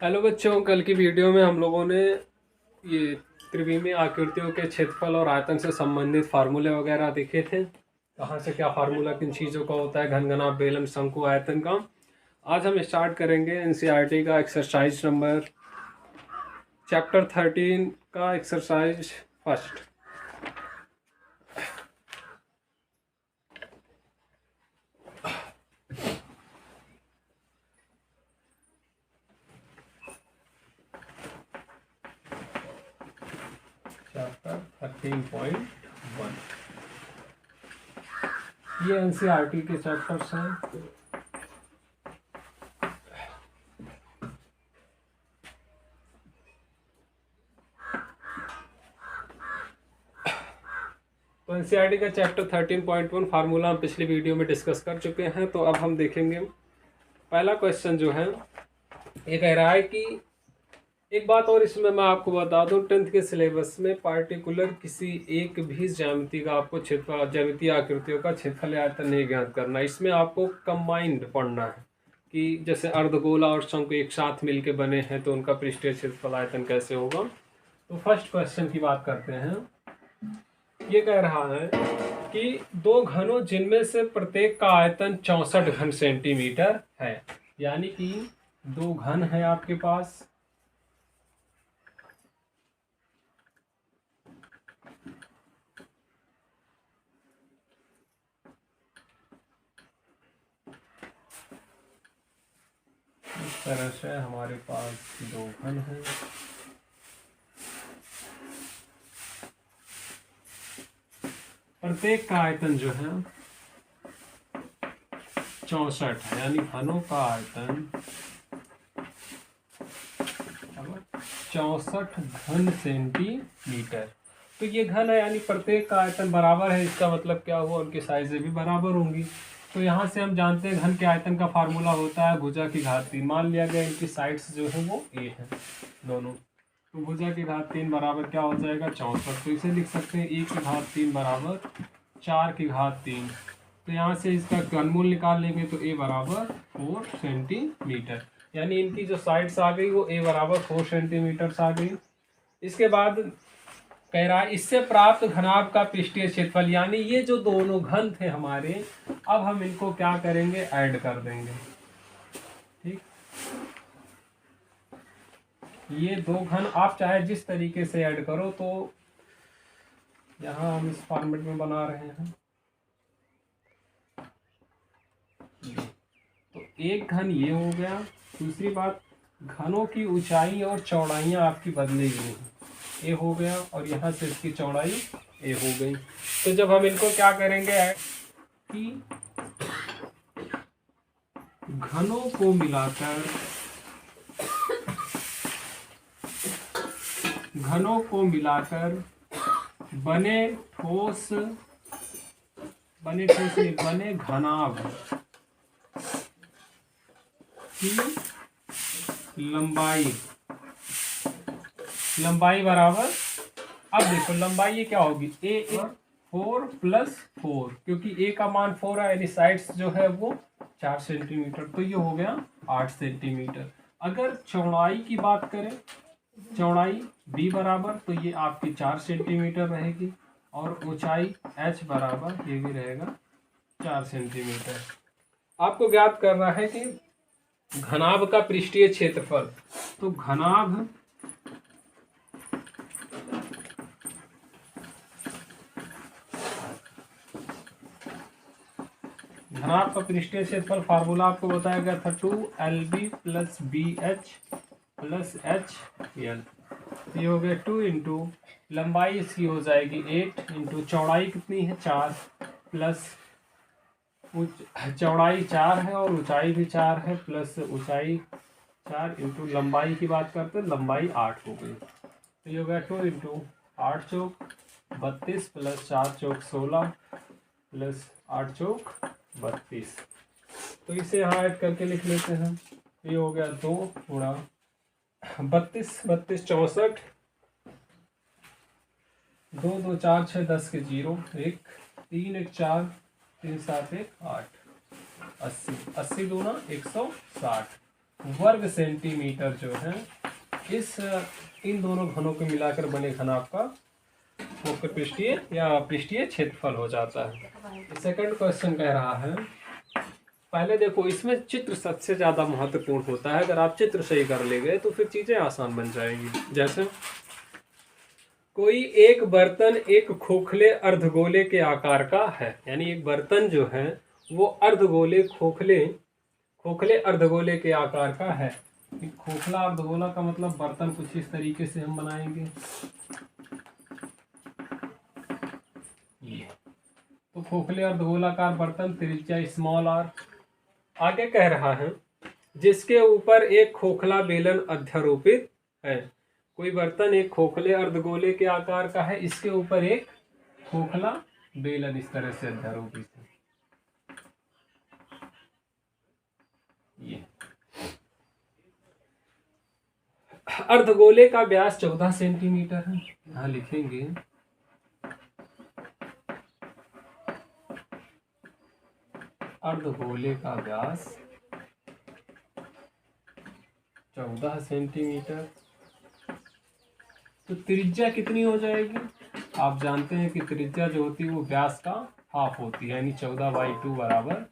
Hello बच्चों, कल की वीडियो में हम लोगों ने ये त्रिविमीय आकृतियों के क्षेत्रफल और आयतन से संबंधित फार्मूले वगैरह देखे थे। कहाँ से क्या फार्मूला किन चीज़ों का होता है, घनघना, बेलन, शंकु, आयतन का। आज हम स्टार्ट करेंगे एनसीईआरटी का एक्सरसाइज नंबर चैप्टर 13 का एक्सरसाइज फर्स्ट। चैप्टर 13.1 ये एनसीईआरटी के चैप्टर्स हैं। तो एनसीईआरटी का चैप्टर 13.1 फार्मूला हम पिछली वीडियो में डिस्कस कर चुके हैं। तो अब हम देखेंगे पहला क्वेश्चन जो है ये कह रहा है कि एक बात और इसमें मैं आपको बता दूं, 10th के सिलेबस में पार्टिकुलर किसी एक भी ज्यामिति का आपको क्षेत्रफल, ज्यामितीय आकृतियों का क्षेत्रफल या आयतन नहीं ज्ञात करना। इसमें आपको कंबाइंड पढ़ना है कि जैसे अर्धगोला और शंकु एक साथ मिलके बने हैं तो उनका पृष्ठीय क्षेत्रफल आयतन कैसे होगा। तो फर्स्ट क्वेश्चन की बात करते हैं। ये कह रहा है कि दो घनों जिनमें से प्रत्येक का आयतन 64 घन सेंटीमीटर है, यानी कि दो घन है आपके पास, इस तरह से हमारे पास दो घन है। प्रत्येक का आयतन जो है 64 है, यानी घनों का आयतन 64 घन सेंटीमीटर। तो ये घन है यानी प्रत्येक का आयतन बराबर है। इसका मतलब क्या हुआ, उनकी साइजें भी बराबर होंगी। तो यहाँ से हम जानते हैं घन के आयतन का फार्मूला होता है भुजा की घात 3। मान लिया गया इनकी साइड्स जो है वो ए है दोनों, तो भुजा की घात 3 बराबर क्या हो जाएगा 64। तो इसे लिख सकते हैं ए की घात 3 बराबर 4 की घात 3। तो यहाँ से इसका घनमूल निकाल लेंगे तो ए बराबर 4 सेंटीमीटर, यानी इनकी जो साइड्स आ गई वो ए बराबर 4 सेंटीमीटर आ गई। इसके बाद कह रहा है इससे प्राप्त घनाभ का पृष्ठीय क्षेत्रफल, यानी ये जो दोनों घन थे हमारे, अब हम इनको क्या करेंगे, ऐड कर देंगे। ठीक, ये दो घन आप चाहे जिस तरीके से ऐड करो। तो यहाँ हम इस फॉर्मेट में बना रहे हैं। तो एक घन ये हो गया। दूसरी बात, घनों की ऊंचाई और चौड़ाइयाँ आपकी बदलेगी नहीं। ए हो गया और यहाँ से इसकी चौड़ाई ए हो गई। तो जब हम इनको क्या करेंगे कि घनों को मिलाकर बने घनाभ की लंबाई बराबर, अब देखो लंबाई ये क्या होगी, ए 4 + 4, क्योंकि ए का मान 4 है यानी साइड्स जो है वो 4 सेंटीमीटर, तो ये हो गया 8 सेंटीमीटर। अगर चौड़ाई की बात करें, चौड़ाई बी बराबर, तो ये आपकी 4 सेंटीमीटर रहेगी, और ऊंचाई एच बराबर ये भी रहेगा 4 सेंटीमीटर। आपको ज्ञात करना है कि घनाभ का पृष्ठीय क्षेत्रफल। तो घनाभ का पृष्ठीय क्षेत्रफल फार्मूला आपको बताया गया था 2LB + BH + HL। ये हो गया 2 इंटू लंबाई इसकी हो जाएगी 8 इंटू चौड़ाई कितनी है 4, प्लस चौड़ाई 4 है और ऊंचाई भी 4 है, प्लस ऊंचाई 4 इंटू लंबाई की बात करते हैं, लंबाई 8 हो गई। तो ये हो गया 2 इंटू 8 चौक 32 प्लस 4 चौक 16 प्लस 8 चौक 32। तो इसे यहाँ ऐड करके लिख लेते हैं। ये हो गया 2 गुणा 32 32 64, 2 2 4 6 10 के 0 1 3 1 4 3 7 1 8 80 80 दूना 160। वर्ग सेंटीमीटर जो है इस इन दोनों घनों को मिलाकर बने घन आपका वक्र पृष्ठीय या पृष्ठीय क्षेत्रफल हो जाता है। सेकंड क्वेश्चन कह रहा है, पहले देखो इसमें चित्र सबसे ज़्यादा महत्वपूर्ण होता है। अगर आप चित्र सही कर ले गए तो फिर चीज़ें आसान बन जाएंगी। जैसे कोई एक बर्तन एक खोखले अर्धगोले के आकार का है, यानी एक बर्तन जो है वो अर्धगोले खोखले अर्धगोले के आकार का है। खोखला अर्धगोला का मतलब बर्तन कुछ इस तरीके से हम बनाएंगे। ये तो खोखले अर्धगोलाकार बर्तन, त्रिज्या स्मॉल आर। आगे कह रहा है जिसके ऊपर एक खोखला बेलन अध्यारोपित है। कोई बर्तन एक खोखले अर्धगोले के आकार का है, इसके ऊपर एक खोखला बेलन इस तरह से अध्यारोपित है। ये अर्धगोले का व्यास 14 सेंटीमीटर है। यहां लिखेंगे अर्धगोले का व्यास 14 सेंटीमीटर। तो त्रिज्या कितनी हो जाएगी? आप जानते हैं कि त्रिज्या जो होती है वो व्यास का हाफ होती है, यानी 14/2 बराबर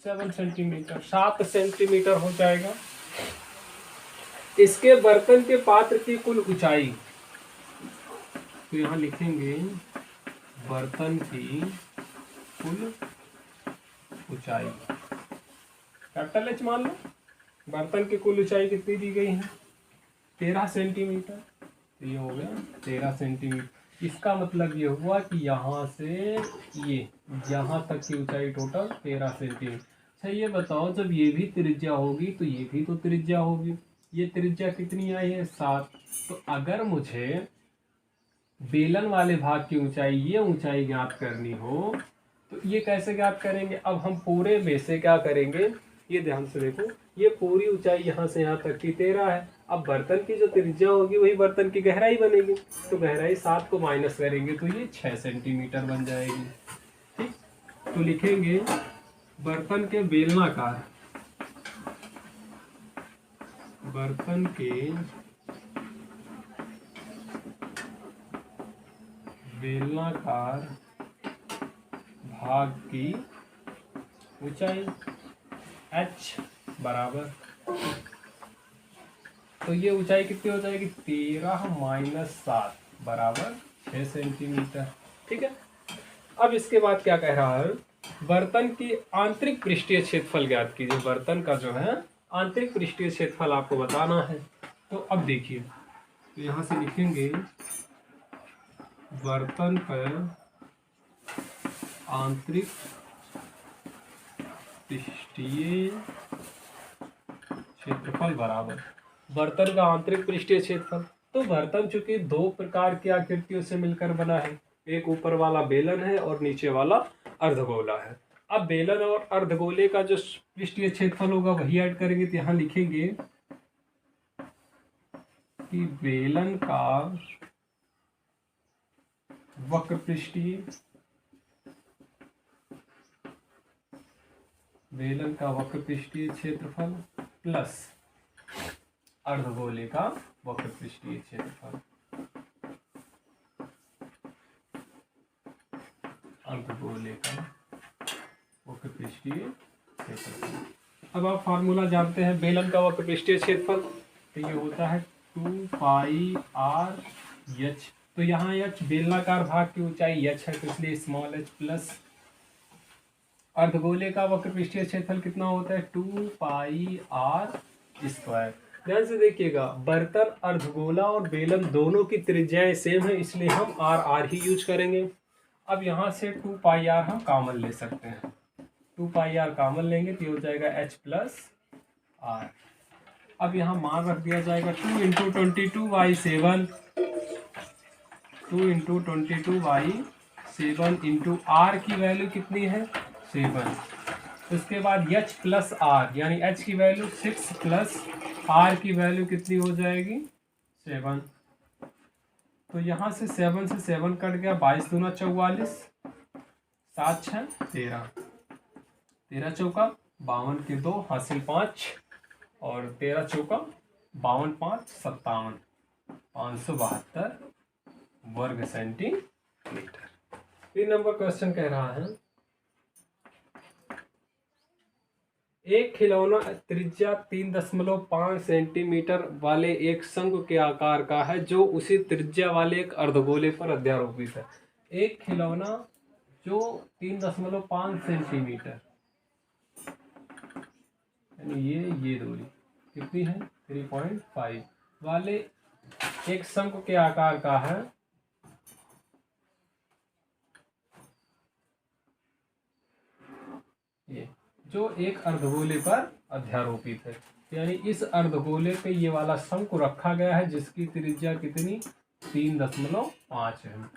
7 सेंटीमीटर, 7 सेंटीमीटर हो जाएगा। इसके बर्तन के पात्र की कुल ऊंचाई, तो यहाँ लिखेंगे बर्तन की कुल ऊंचाई, कैपिटल एच मान लो। बर्तन की कुल ऊंचाई कितनी दी गई है? 13 सेंटीमीटर। तो ये हो गया 13 सेंटीमीटर। इसका मतलब ये हुआ कि यहाँ से ये यहाँ तक की ऊंचाई टोटल 13 सेंटीमीटर। अच्छा ये बताओ, जब ये भी त्रिज्या होगी तो ये भी तो त्रिज्या होगी। ये त्रिज्या कितनी आई है? 7। तो अगर मुझे बेलन वाले भाग की ऊंचाई, ये ऊंचाई ज्ञात करनी हो तो ये कैसे ज्ञात करेंगे? अब हम पूरे में से क्या करेंगे, ये ध्यान से देखो, ये पूरी ऊंचाई यहाँ से यहाँ तक की 13 है। अब बर्तन की जो त्रिज्या होगी वही बर्तन की गहराई बनेगी, तो गहराई 7 को माइनस करेंगे तो ये 6 सेंटीमीटर बन जाएगी। ठीक, तो लिखेंगे बर्तन के बेलनाकार, बर्तन के बेलनाकार भाग की ऊंचाई h बराबर, तो ये ऊंचाई कितनी हो जाएगी? 13 - 7 बराबर 6 सेंटीमीटर। ठीक है, अब इसके बाद क्या कह रहा है, बर्तन की आंतरिक पृष्ठीय क्षेत्रफल ज्ञात कीजिए। बर्तन का जो है आंतरिक पृष्ठीय क्षेत्रफल आपको बताना है। तो अब देखिए, तो यहाँ से लिखेंगे बर्तन पर आंतरिक पृष्ठीय क्षेत्रफल बराबर बर्तन का आंतरिक पृष्ठीय क्षेत्रफल। तो बर्तन चूंकि दो प्रकार की आकृतियों से मिलकर बना है, एक ऊपर वाला बेलन है और नीचे वाला अर्धगोला है। अब बेलन और अर्धगोले का जो पृष्ठीय क्षेत्रफल होगा वही ऐड करेंगे। तो यहाँ लिखेंगे कि बेलन का वक्र पृष्ठीय, बेलन का वक्र पृष्ठीय क्षेत्रफल प्लस अर्धगोले का वक्र पृष्ठीय क्षेत्रफल, अर्धगोले का वक्र पृष्ठीय क्षेत्रफल। अब आप फार्मूला जानते हैं बेलन का वक्र पृष्ठीय क्षेत्रफल, तो ये होता है 2πr/h। तो यहाँ h बेलनाकार भाग की ऊंचाई h है, तो इसलिए स्मॉल h प्लस अर्धगोले का वक्र पृष्ठीय क्षेत्रफल कितना होता है? 2πr²। ध्यान से देखिएगा, बर्तन, अर्धगोला और बेलन दोनों की त्रिज्याएं सेम है, इसलिए हम r ही यूज करेंगे। अब यहाँ से 2πr हम कॉमन ले सकते हैं, 2πr कॉमन लेंगे तो ये हो जाएगा h प्लस r। अब यहाँ मान रख दिया जाएगा 2 × 22/7, 2 × 22/7 इंटू r की वैल्यू कितनी है? 7। उसके बाद h प्लस r, यानी h की वैल्यू 6 प्लस r की वैल्यू कितनी हो जाएगी? 7। तो यहाँ से 7 से 7 कट गया, 22 दूना 44, 7 6 13, 13 चौका 52 के 2 हासिल 5, और 13 चौका 52 5 57, 572 वर्ग सेंटीमीटर। 3 नंबर क्वेश्चन कह रहा है एक खिलौना त्रिज्या 3.5 सेंटीमीटर वाले एक शंकु के आकार का है जो उसी त्रिज्या वाले एक अर्धगोले पर अध्यारोपित है। एक खिलौना जो 3.5 सेंटीमीटर यानी ये दूरी कितनी है 3.5 वाले एक शंकु के आकार का है ये जो एक अर्धगोले पर अध्यारोपित है। यानी इस अर्धगोले पे ये वाला शंकु रखा गया है जिसकी त्रिज्या कितनी 3.5 है।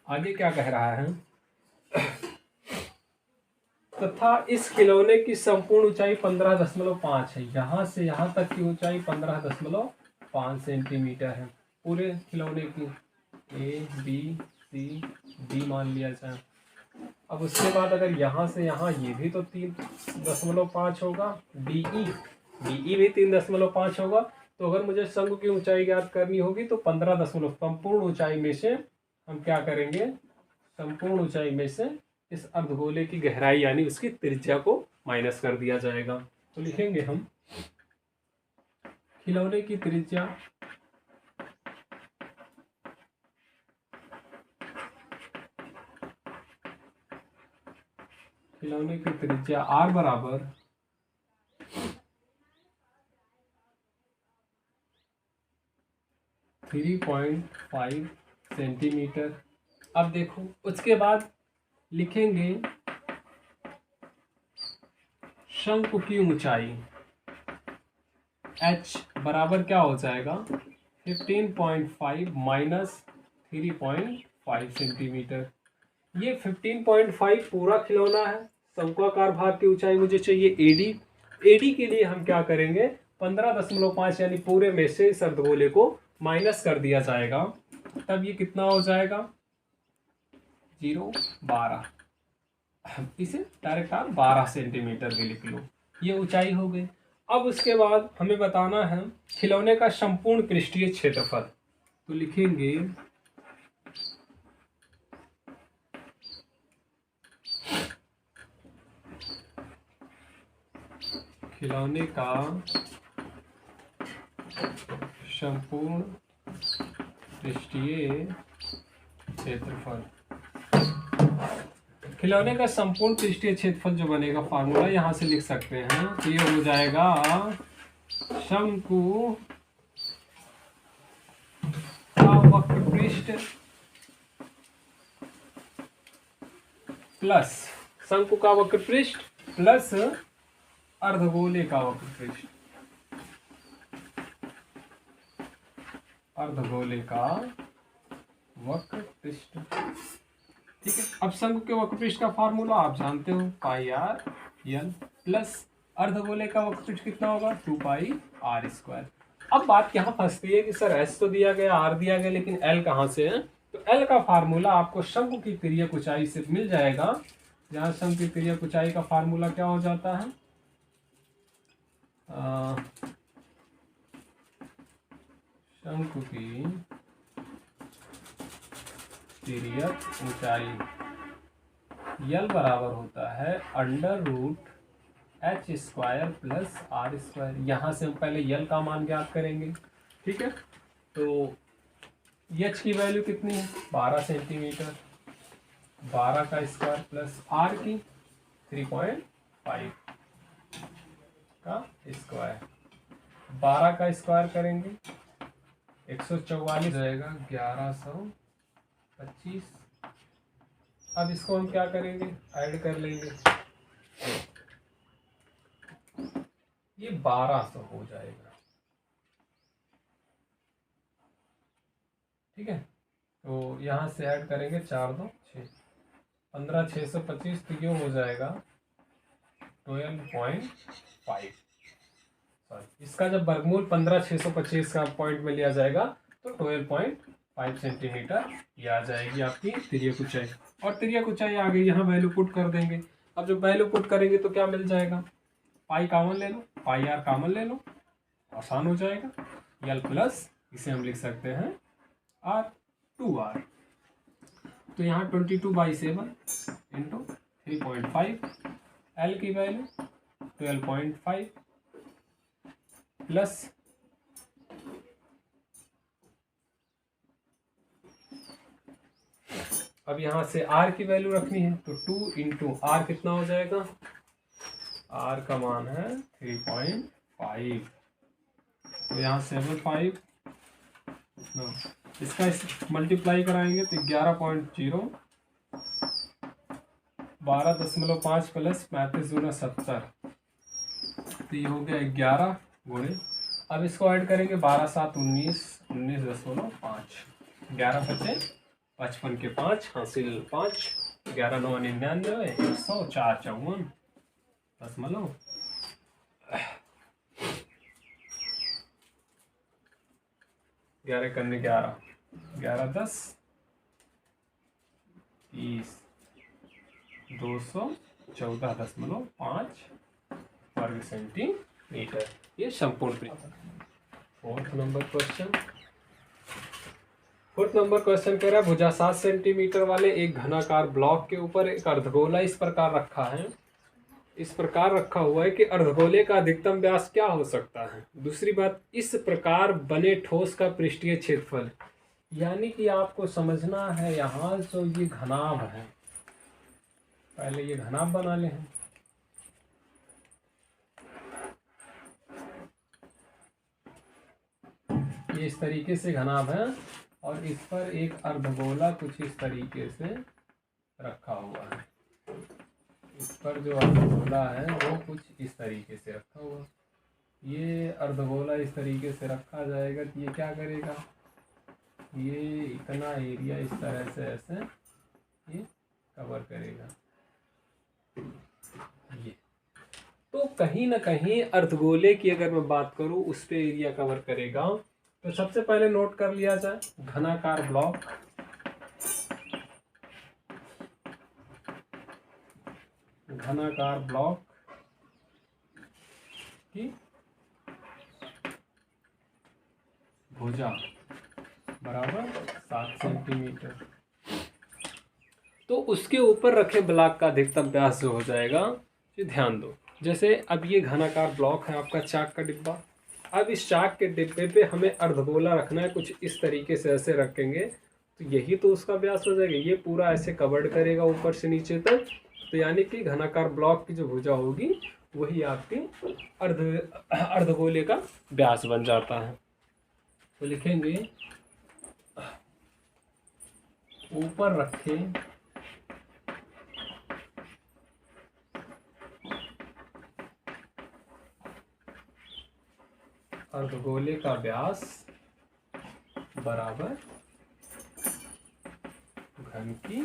आगे क्या कह रहा है तथा इस खिलौने की संपूर्ण ऊंचाई 15.5 है। यहाँ से यहाँ तक की ऊंचाई 15.5 सेंटीमीटर है पूरे खिलौने की। ए बी सी डी मान लिया जाए। अब उसके बाद अगर यहाँ से यहाँ ये भी तो 3.5 होगा, डी ई भी 3.5 होगा। तो अगर मुझे शंकु की ऊंचाई ज्ञात करनी होगी तो 15 संपूर्ण ऊंचाई में से हम क्या करेंगे, संपूर्ण ऊंचाई में से इस अर्धगोले की गहराई यानी उसकी त्रिज्या को माइनस कर दिया जाएगा। तो लिखेंगे हम खिलौने की त्रिज्या r बराबर 3.5 सेंटीमीटर। अब देखो उसके बाद लिखेंगे शंकु की ऊंचाई h बराबर क्या हो जाएगा 15.5 माइनस 3.5 सेंटीमीटर। ये 15.5 पूरा खिलौना है। शंक्वाकार भाग की ऊंचाई मुझे चाहिए एडी के लिए हम क्या करेंगे 15.5 यानी पूरे में से इस अर्धगोले को माइनस कर दिया जाएगा। तब ये कितना हो जाएगा 0.12। इसे डायरेक्ट आप 12 सेंटीमीटर भी लिख लो। ये ऊंचाई हो गई। अब उसके बाद हमें बताना है खिलौने का संपूर्ण पृष्ठीय क्षेत्रफल। तो लिखेंगे खिलौने का संपूर्ण पृष्ठीय क्षेत्रफल। खिलौने का संपूर्ण पृष्ठीय क्षेत्रफल जो बनेगा फार्मूला यहाँ से लिख सकते हैं। तो ये हो जाएगा शंकु का वक्रपृष्ठ प्लस शंकु का वक्रपृष्ठ प्लस अर्धगोले का वक्रपृष्ठ, अर्धगोले का वक्रपृष्ठ। ठीक है। अब शंकु के वक्रपृष्ठ का फार्मूला आप जानते हो पाई आर एल प्लस अर्धगोले का वक्रपृष्ठ कितना होगा 2 पाई आर स्क्वायर। अब बात यहाँ फंसती है कि सर एस तो दिया गया आर दिया गया लेकिन एल कहाँ से है। तो एल का फार्मूला आपको शंकु की तिर्यक ऊंचाई से मिल जाएगा। जहाँ शंकु की तिर्यक ऊंचाई का फार्मूला क्या हो जाता है शंकु की तिर्यक ऊंचाई यल बराबर होता है √h square plus r square. यहाँ से हम पहले यल का मान ज्ञात करेंगे। ठीक है। तो h की वैल्यू कितनी है 12 सेंटीमीटर, 12 का स्क्वायर प्लस आर की 3.5 का स्क्वायर। 12 का स्क्वायर करेंगे 144 रहेगा 1125। अब इसको हम क्या करेंगे ऐड कर लेंगे। ये 1200 हो जाएगा। ठीक है। तो यहाँ से ऐड करेंगे 4 2 6 15 625। तो ये हो जाएगा 12.5। इसका जब वर्गमूल 15 625 का पॉइंट में लिया जाएगा तो 12.5 सेंटीमीटर ये आ जाएगी आपकी तिर्यक ऊंचाई। और तिर्यक ऊंचाई आ गई। यहाँ वैल्यू पुट कर देंगे। अब जब वैल्यू पुट करेंगे तो क्या मिल जाएगा पाई कॉमन ले लो, पाई आर कॉमन ले लो, आसान हो जाएगा। यल प्लस इसे हम लिख सकते हैं आर 2r। तो यहाँ 22/7 इंटू 3.5, एल की वैल्यू 12.5 प्लस अब यहाँ से r की वैल्यू रखनी है, तो 2 इंटू आर कितना हो जाएगा, r का मान है 3.5, तो यहाँ 7.5 इसका मल्टीप्लाई कराएंगे तो 11.0, 12.5 प्लस 35 गुना 70, तो ये हो गया 11 गुणे, अब इसको ऐड करेंगे 12 7 19, 19.5, 11 बचे 55 के 5 हासिल 5, 11 9 99, 100 4 54 दशमलव 11 करने 11 11 10 30 214.5 वर्ग सेंटीमीटर। ये संपूर्ण। फोर्थ नंबर क्वेश्चन कह रहा है भुजा 7 सेंटीमीटर वाले एक घनाकार ब्लॉक के ऊपर एक अर्धगोला इस प्रकार रखा है, इस प्रकार रखा हुआ है कि अर्धगोले का अधिकतम व्यास क्या हो सकता है। दूसरी बात, इस प्रकार बने ठोस का पृष्ठीय क्षेत्रफल, यानी कि आपको समझना है यहाँ जो ये घनाभ है, पहले ये घनाभ बना लें। ये इस तरीके से घनाभ है और इस पर एक अर्धगोला कुछ इस तरीके से रखा हुआ है। इस पर जो अर्धगोला है वो कुछ इस तरीके से रखा हुआ है। ये अर्धगोला इस तरीके से रखा जाएगा तो ये क्या करेगा, ये इतना एरिया इस तरह से ऐसे ये कवर करेगा। ये तो कहीं ना कहीं अर्धगोले की अगर मैं बात करूं उस पे एरिया कवर करेगा। तो सबसे पहले नोट कर लिया जाए घनाकार ब्लॉक, घनाकार ब्लॉक की भुजा बराबर 7 सेंटीमीटर। तो उसके ऊपर रखे ब्लॉक का अधिकतम व्यास जो हो जाएगा, ये ध्यान दो। जैसे अब ये घनाकार ब्लॉक है आपका चाक का डिब्बा, अब इस चाक के डिब्बे पे हमें अर्धगोला रखना है, कुछ इस तरीके से ऐसे रखेंगे तो यही तो उसका व्यास हो जाएगा। ये पूरा ऐसे कवर्ड करेगा ऊपर से नीचे तक, तो यानी कि घनाकार ब्लॉक की जो भुजा होगी वही आपकी अर्धगोले का व्यास बन जाता है। तो लिखेंगे ऊपर रखे अर्धगोले का व्यास बराबर घन की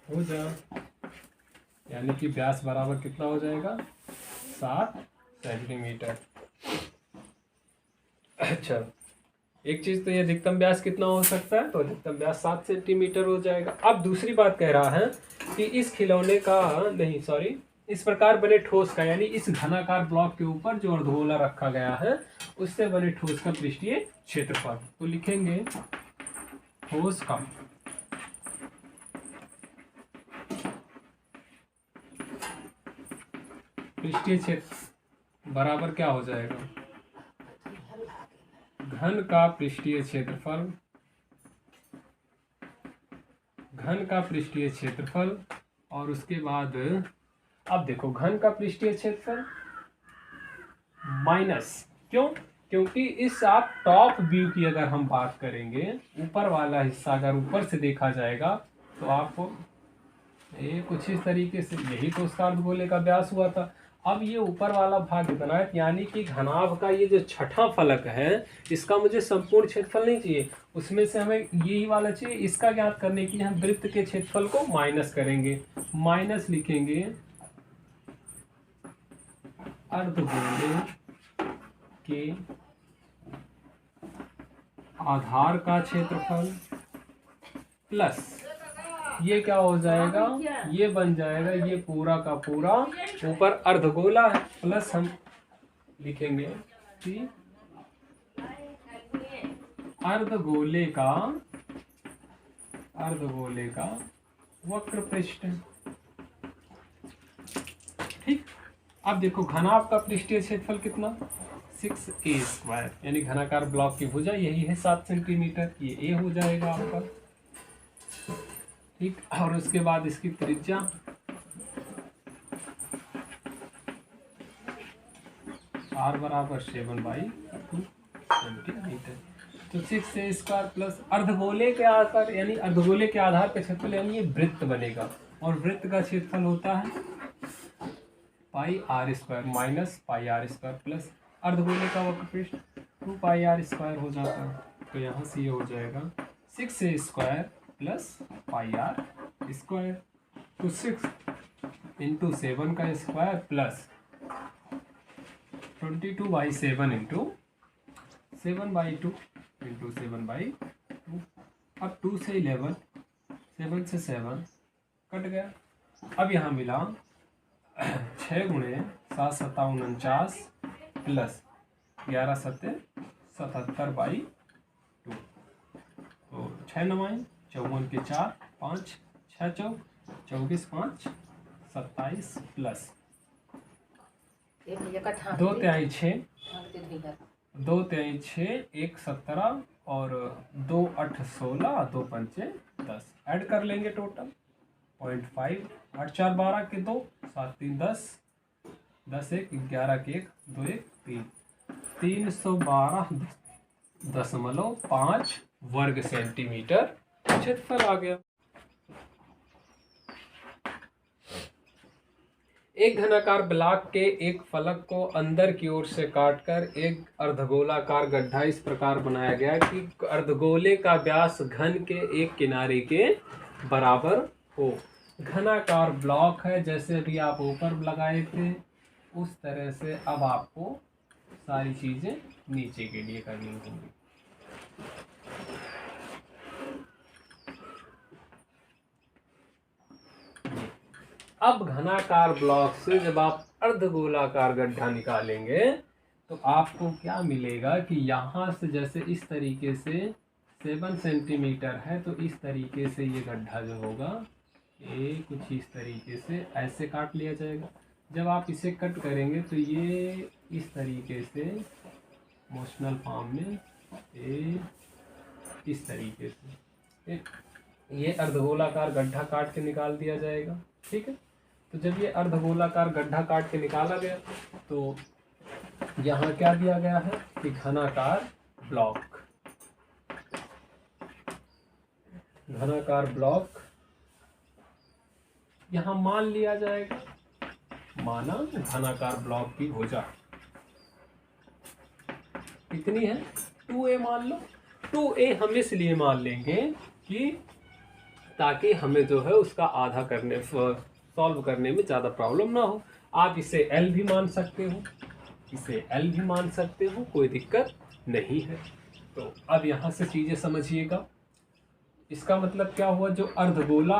भुजा, यानी कि व्यास बराबर कितना हो जाएगा 7 सेंटीमीटर। अच्छा, एक चीज तो ये अधिकतम व्यास कितना हो सकता है, तो अधिकतम व्यास 7 सेंटीमीटर हो जाएगा। अब दूसरी बात कह रहा है कि इस खिलौने का नहीं सॉरी इस प्रकार बने ठोस का, यानी इस घनाकार ब्लॉक के ऊपर जो अर्धगोला रखा गया है उससे बने ठोस का पृष्ठीय क्षेत्रफल। तो लिखेंगे ठोस का पृष्ठीय क्षेत्र बराबर क्या हो जाएगा, घन का पृष्ठीय क्षेत्रफल, घन का पृष्ठीय क्षेत्रफल। और उसके बाद अब देखो घन का पृष्ठीय क्षेत्रफल माइनस, क्योंकि इस आप टॉप व्यू की अगर हम बात करेंगे, ऊपर वाला हिस्सा अगर ऊपर से देखा जाएगा तो आपको ये कुछ इस तरीके से, यही तो उसका अर्धगोले का व्यास हुआ था। अब ये ऊपर वाला भाग इतना है, यानी कि घनाभ का ये जो छठा फलक है इसका मुझे संपूर्ण क्षेत्रफल नहीं चाहिए, उसमें से हमें यही वाला चाहिए। इसका ज्ञात करने के लिए हम वृत्त के क्षेत्रफल को माइनस करेंगे, माइनस लिखेंगे अर्धगोले के आधार का क्षेत्रफल प्लस ये क्या हो जाएगा, ये बन जाएगा ये पूरा का पूरा ऊपर अर्धगोला है, प्लस हम लिखेंगे कि अर्धगोले का वक्र पृष्ठ। ठीक, अब देखो घनाभ का पृष्ठीय क्षेत्रफल कितना, 6a², यानी घनाकार ब्लॉक की भुजा यही है 7 सेंटीमीटर, ये a हो जाएगा आपका। ठीक, और उसके बाद इसकी त्रिज्या r बराबर 7/2 सेंटीमीटर। तो 6a² प्लस अर्धगोले के आकार यानी अर्धगोले के आधार पे क्षेत्रफल, यानी ये वृत्त बनेगा, और वृत्त का क्षेत्रफल होता है πr² माइनस πr² प्लस अर्धगोले का वक्रपृष्ठ 2πr² हो जाता है। तो यहाँ से ये हो जाएगा 6a² प्लस πr², तो 6 × 7 का स्क्वायर प्लस 22/7 × 7/2 × 7/2। अब 2 से 11, 7 से 7 कट गया। अब यहाँ मिला 6 × 7 = 49 प्लस 11 × 7 = 77/2। तो 6 9 54 के 4 5 6 चौक 24 5 27 प्लस 2 तिहाई 6 2 तिहाई 6 1 17 और 2 8 16 2 पंचे 10 ऐड कर लेंगे टोटल 0.5 8 4 12 के 2 7 3 10 10 1 11 के 1 2 1 3 312.5 वर्ग सेंटीमीटर क्षेत्रफल आ गया। एक घनाकार ब्लॉक के एक फलक को अंदर की ओर से काटकर एक अर्धगोलाकार गड्ढा इस प्रकार बनाया गया कि अर्धगोले का व्यास घन के एक किनारे के बराबर हो। घनाकार ब्लॉक है, जैसे भी आप ऊपर लगाए थे उस तरह से अब आपको सारी चीजें नीचे के लिए करनी होंगी। अब घनाकार ब्लॉक से जब आप अर्धगोलाकार गड्ढा निकालेंगे तो आपको क्या मिलेगा कि यहाँ से जैसे इस तरीके से 7 सेंटीमीटर है, तो इस तरीके से ये गड्ढा जो होगा ये कुछ इस तरीके से ऐसे काट लिया जाएगा। जब आप इसे कट करेंगे तो ये इस तरीके से मोशनल फॉर्म में इस तरीके से ये अर्धगोलाकार गड्ढा काट के निकाल दिया जाएगा। ठीक है, तो जब ये अर्धगोलाकार गड्ढा काट के निकाला गया तो यहाँ क्या दिया गया है कि घनाकार ब्लॉक यहाँ मान लिया जाएगा, माना घनाकार ब्लॉक की भुजा कितनी है 2a मान लो। 2a हम इसलिए मान लेंगे कि ताकि हमें जो है उसका आधा करने सॉल्व करने में ज़्यादा प्रॉब्लम ना हो। आप इसे L भी मान सकते हो, कोई दिक्कत नहीं है। तो अब यहाँ से चीज़ें समझिएगा। इसका मतलब क्या हुआ, जो अर्धगोला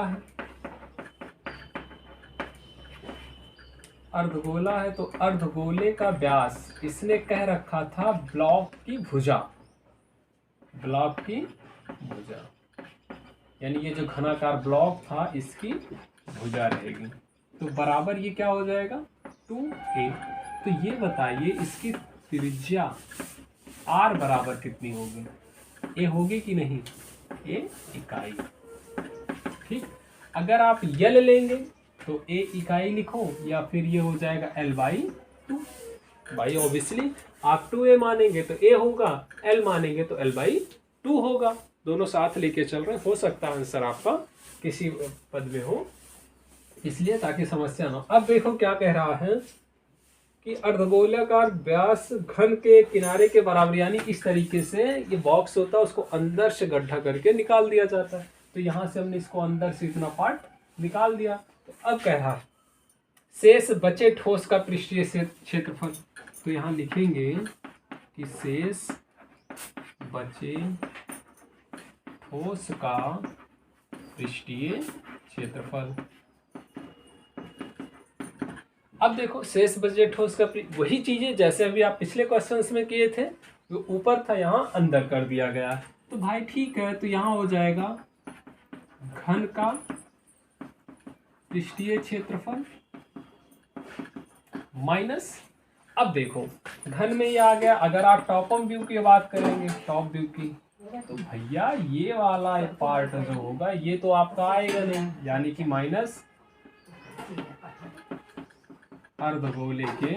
है तो अर्धगोले का व्यास इसने कह रखा था ब्लॉक की भुजा, यानी ये जो घनाकार ब्लॉक था इसकी भुजा रहेगी। तो बराबर ये क्या हो जाएगा 2a। तो ये बताइए इसकी त्रिज्या r बराबर कितनी होगी, a होगी कि नहीं, a इकाई। ठीक, अगर आप L लेंगे तो a इकाई लिखो या फिर ये हो जाएगा L/2। भाई ऑब्वियसली आप 2a मानेंगे तो a होगा, L मानेंगे तो L/2 होगा। दोनों साथ लेके चल रहे हैं, हो सकता है आंसर आपका किसी पद में हो, इसलिए ताकि समस्या ना हो। अब देखो क्या कह रहा है कि अर्धगोलाकार व्यास घन के किनारे के बराबर, यानी इस तरीके से ये बॉक्स होता है उसको अंदर से गड्ढा करके निकाल दिया जाता है। तो यहाँ से हमने इसको अंदर से इतना पार्ट निकाल दिया। तो अब कह रहा है शेष बचे ठोस का पृष्ठीय क्षेत्रफल। तो यहाँ लिखेंगे कि शेष बचे ठोस का पृष्ठीय क्षेत्रफल। अब देखो शेष बचे ठोस का वही चीजें जैसे अभी आप पिछले क्वेश्चंस में किए थे, जो ऊपर था यहाँ अंदर कर दिया गया। तो भाई ठीक है, तो यहाँ हो जाएगा घन का पृष्ठीय क्षेत्रफल माइनस, अब देखो घन में ये आ गया। अगर आप टॉप व्यू की बात करेंगे, टॉप व्यू की, तो भैया ये वाला पार्ट जो होगा ये तो आपका आएगा नहीं, यानी कि माइनस अर्धगोले के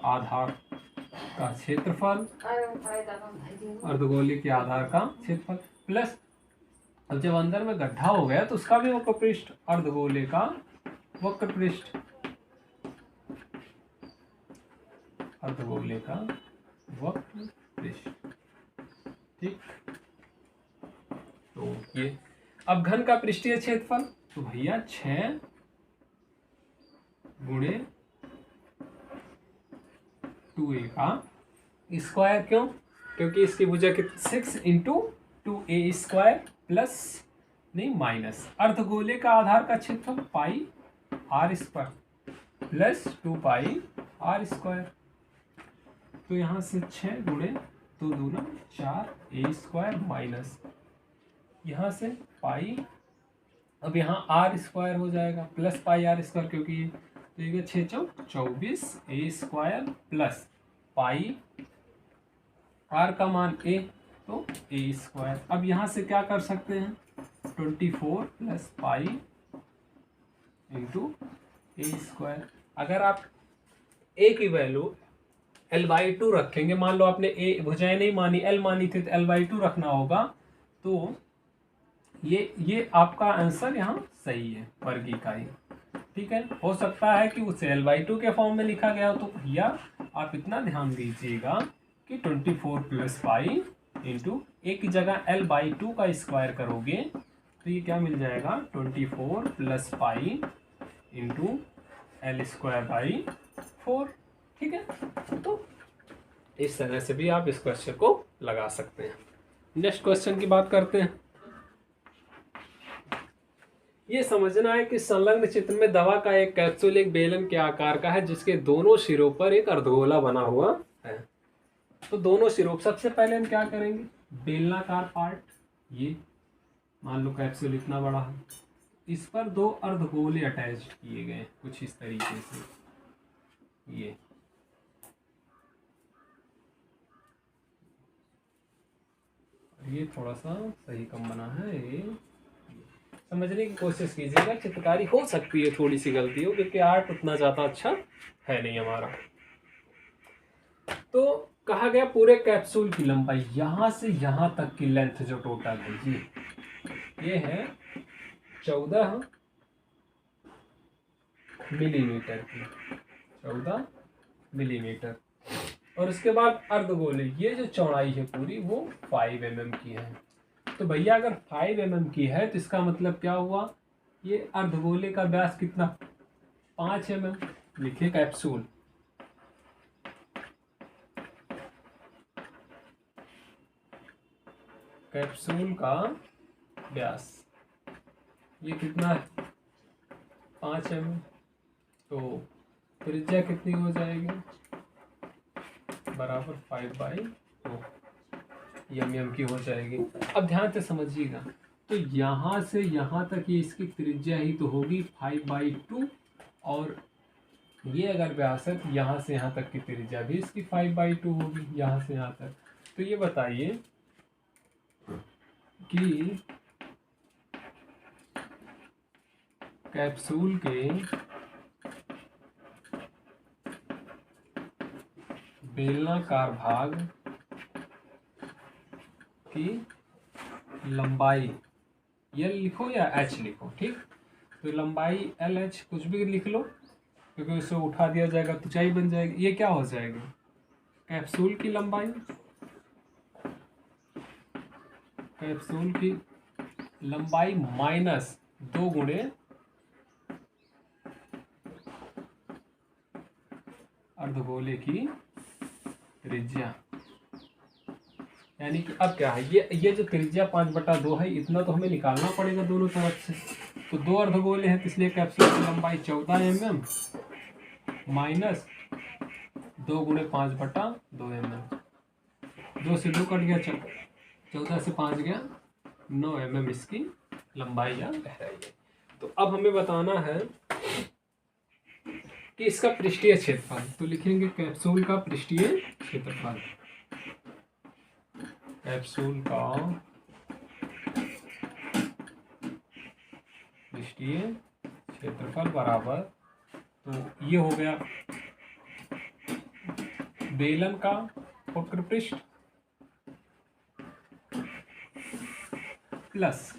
आधार का क्षेत्रफल, अर्धगोले के आधार का क्षेत्रफल प्लस, अब जब अंदर में गड्ढा हो गया तो उसका भी वक्र पृष्ठ, अर्धगोले का वक्र पृष्ठ, अर्धगोले का वक्र पृष्ठ। ठीक, तो ये अब घन का पृष्ठीय क्षेत्रफल, तो भैया 6 गुणे 2a का स्क्वायर, क्यों? क्योंकि इसकी भुजा कितनी 6 इंटू 2a स्क्वायर प्लस नहीं माइनस अर्धगोले का आधार का क्षेत्रफल pi r square plus 2 pi r square. तो यहाँ से 6 गुणे 2 दूना 4 a स्क्वायर माइनस यहाँ से पाई, अब यहाँ आर स्क्वायर हो जाएगा प्लस पाई आर स्क्वायर, क्योंकि तो ये 6 चौक 24 a square plus pi r का मान a, तो a स्क्वायर। अब यहाँ से क्या कर सकते हैं 24 plus pi into a square. अगर आप a की वैल्यू l/2 रखेंगे, मान लो आपने a भुजाएं नहीं मानी l मानी थी तो l/2 रखना होगा, तो ये आपका आंसर यहाँ सही है, वर्ग इकाई। ठीक है, हो सकता है कि उसे l/2 के फॉर्म में लिखा गया हो, तो भैया आप इतना ध्यान दीजिएगा कि 24 प्लस पाई इंटू एक की जगह l/2 का स्क्वायर करोगे तो ये क्या मिल जाएगा 24 plus pi into l square by 4। ठीक है, तो इस तरह से भी आप इस क्वेश्चन को लगा सकते हैं। नेक्स्ट क्वेश्चन की बात करते हैं। ये समझना है कि संलग्न चित्र में दवा का एक कैप्सूल एक बेलन के आकार का है जिसके दोनों सिरों पर एक अर्धगोला बना हुआ है। तो दोनों सिरों, सबसे पहले हम क्या करेंगे, बेलनाकार पार्ट, ये मान लो कैप्सूल इतना बड़ा है, इस पर 2 अर्धगोले अटैच्ड किए गए कुछ इस तरीके से, ये ये थोड़ा सा सही कम बना है, ये समझने की कोशिश कीजिएगा। चित्रकारी हो सकती है थोड़ी सी गलती हो, क्योंकि आर्ट उतना ज़्यादा अच्छा है नहीं हमारा। तो कहा गया पूरे कैप्सूल की लंबाई यहाँ से यहाँ तक की लेंथ जो टोटल है ये है 14 मिलीमीटर की, 14 मिलीमीटर। और उसके बाद अर्धगोले, ये जो चौड़ाई है पूरी वो 5 mm की है। तो भैया अगर 5 mm की है तो इसका मतलब क्या हुआ, ये अर्धगोले का व्यास कितना 5 mm, लिखे कैप्सूल। कैप्सूल का व्यास ये कितना है 5 mm, तो त्रिज्या कितनी हो जाएगी बराबर 5/2 mm की हो जाएगी। अब ध्यान से समझिएगा, तो यहाँ से यहाँ तक ये इसकी त्रिज्या ही तो होगी 5/2, और ये अगर व्यास है तो यहाँ से यहाँ तक की त्रिज्या भी इसकी 5/2 होगी, यहाँ से यहाँ तक। तो ये बताइए कि कैप्सूल के बेलनाकार भाग की लंबाई L लिखो या H लिखो, ठीक, तो लंबाई LH कुछ भी लिख लो, क्योंकि उसे उठा दिया जाएगा तो ऊंचाई बन जाएगी। ये क्या हो जाएगा कैप्सूल की लंबाई, कैप्सूल की लंबाई माइनस 2 गुणे अर्धगोले की त्रिज्या, यानी कि अब क्या है, ये जो त्रिज्या 5/2 है, इतना तो हमें निकालना पड़ेगा दोनों तरफ से। तो 2 अर्धगोले हैं, तो इसलिए कैप्सूल की लंबाई 14 mm माइनस 2 × 5/2 mm। 2 से 2 कट गया, 14 से 5 गया 9 mm इसकी लंबाई या गहराई है। तो अब हमें बताना है कि इसका पृष्ठीय क्षेत्रफल। तो लिखेंगे कैप्सूल का पृष्ठीय क्षेत्रफल। कैप्सूल का पृष्ठीय क्षेत्रफल बराबर, तो ये हो गया बेलन का वक्र पृष्ठ प्लस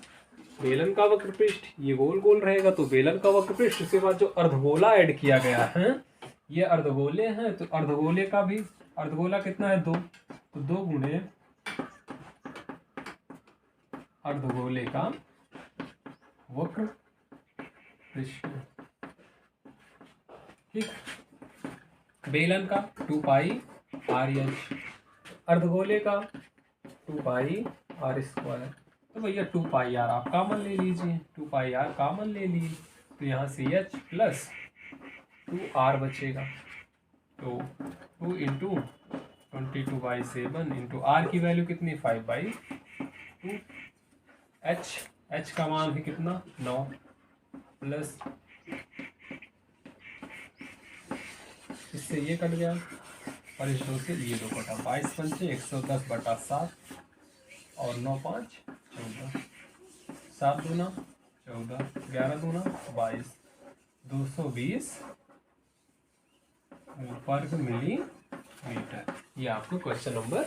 बेलन का वक्र पृष्ठ, ये गोल गोल रहेगा तो बेलन का वक्र पृष्ठ। उसके बाद जो अर्धगोला ऐड किया गया है, ये अर्धगोले हैं, तो अर्धगोले का भी, अर्धगोला कितना है 2, तो 2 × अर्धगोले का वक्र पृष्ठ। ठीक, बेलन का 2πr/h, अर्धगोले का 2πr²। तो भैया 2πr आप कॉमन ले लीजिए, 2πr कॉमन ले लिए, तो यहाँ से h प्लस 2r बचेगा। तो 2 × 22/7 × r की वैल्यू कितनी 5/2। h का मान है कितना 9 प्लस, इससे ये कट गया और इस 2 से ये 2 कटा, 22 पंचे 110/7 और 9 5 14, 7 दूना 14, 11 दूना 22, 220 वर्ग मिलीमीटर। ये आपको क्वेश्चन नंबर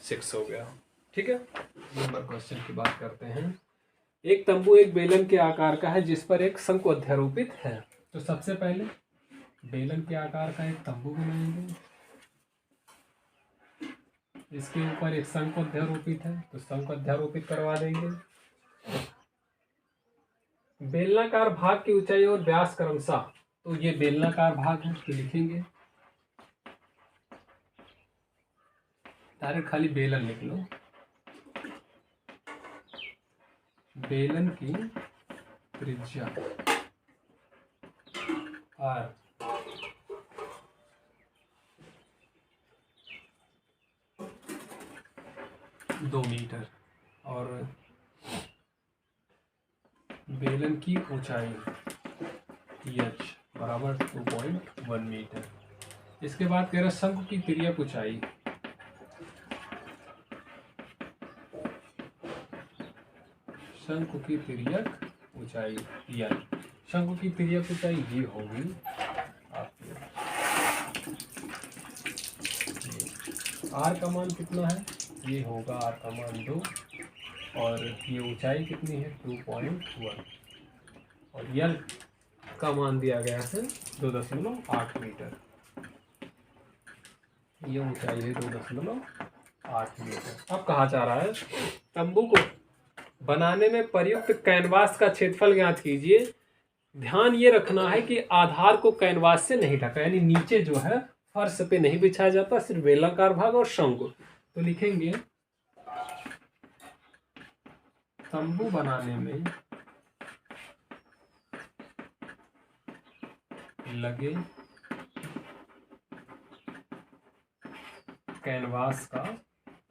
6 हो गया। ठीक है, नंबर क्वेश्चन की बात करते हैं। एक तंबू एक बेलन के आकार का है जिस पर एक शंकु अध्यारोपित है। तो सबसे पहले बेलन के आकार का एक तंबू बनाएंगे, इसके ऊपर एक शंकु अध्यारोपित है, तो शंकु अध्यारोपित करवा देंगे। बेलनाकार भाग की ऊंचाई और व्यास क्रमशः, तो ये बेलनाकार भाग है, तो लिखेंगे डायरेक्ट खाली बेलन लिख लो। बेलन की त्रिज्या r 2 मीटर और बेलन की ऊंचाई h बराबर 2.1 मीटर। इसके बाद कह रहा शंकु की तिर्यक ऊंचाई, शंकु की तिर्यक ऊंचाई n, शंकु की तिर्यक ऊंचाई ये होगी आपकी, r का मान कितना है, ये होगा r का मान 2 और ये ऊंचाई कितनी है 2.1 और l का मान दिया गया है 2.8 मीटर। ये ऊंचाई है 2.8 मीटर। अब कहा जा रहा है तंबू को बनाने में प्रयुक्त कैनवास का क्षेत्रफल ज्ञात कीजिए। ध्यान ये रखना है कि आधार को कैनवास से नहीं ढका, यानी नीचे जो है फर्श पे नहीं बिछाया जाता, सिर्फ बेलनाकार भाग और शंकु। तो लिखेंगे तंबू बनाने में लगे कैनवास का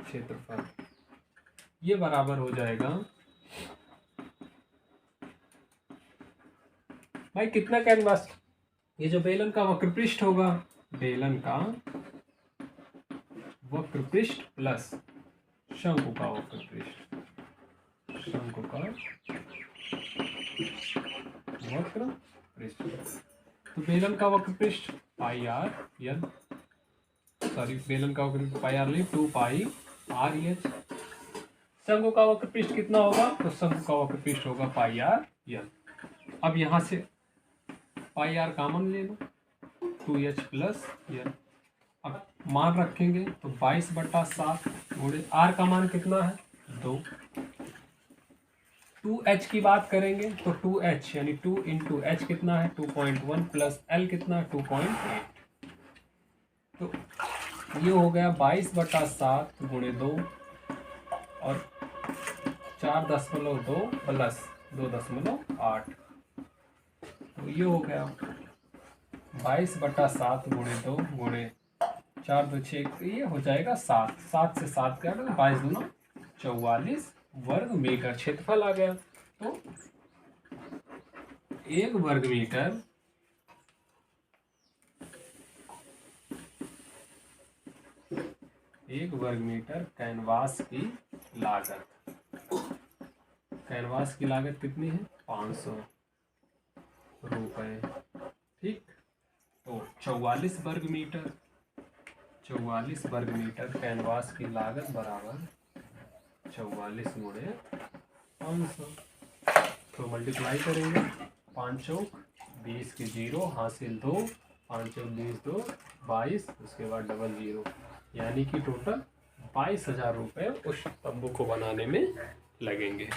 क्षेत्रफल, ये बराबर हो जाएगा भाई कितना कैनवास, ये जो बेलन का वक्र पृष्ठ होगा, बेलन का वक्र पृष्ठ प्लस शंकु का वक्र पृष्ठ, शंकु का वक्र पृष्ठ। तो बेलन का वक्र पृष्ठ πr n, सॉरी बेलन का वक्र पृष्ठ πr नहीं 2πr/h। शंकु का वक्र पृष्ठ कितना होगा, तो शंकु का वक्र पृष्ठ होगा πr n। अब यहाँ से πr कॉमन ले लो, 2h प्लस n। अब मान रखेंगे तो 22/7 गुणे r का मान कितना है 2। 2h की बात करेंगे तो 2h यानी 2 × h कितना है 2.1 प्लस l कितना 2.8। तो ये हो गया 22/7 गुणे 2 और 4.2 प्लस 2.8, तो ये हो गया 22/7 गुणे 2 गुणे 4 2 6, ये हो जाएगा 7। 7 से 7 क्या 22 दूना 44 वर्ग मीटर क्षेत्रफल आ गया। तो 1 वर्ग मीटर कैनवास की लागत, कैनवास की लागत कितनी है 500 रुपये। ठीक, तो 44 वर्ग मीटर, 44 वर्ग मीटर कैनवास की लागत बराबर 44 गुणे 500। तो मल्टीप्लाई करेंगे, 5 चौक 20 के 0 हासिल 2, 5 चौक 20 2 22, उसके बाद डबल 0, यानी कि टोटल 22,000 रुपये उस तंबू को बनाने में लगेंगे।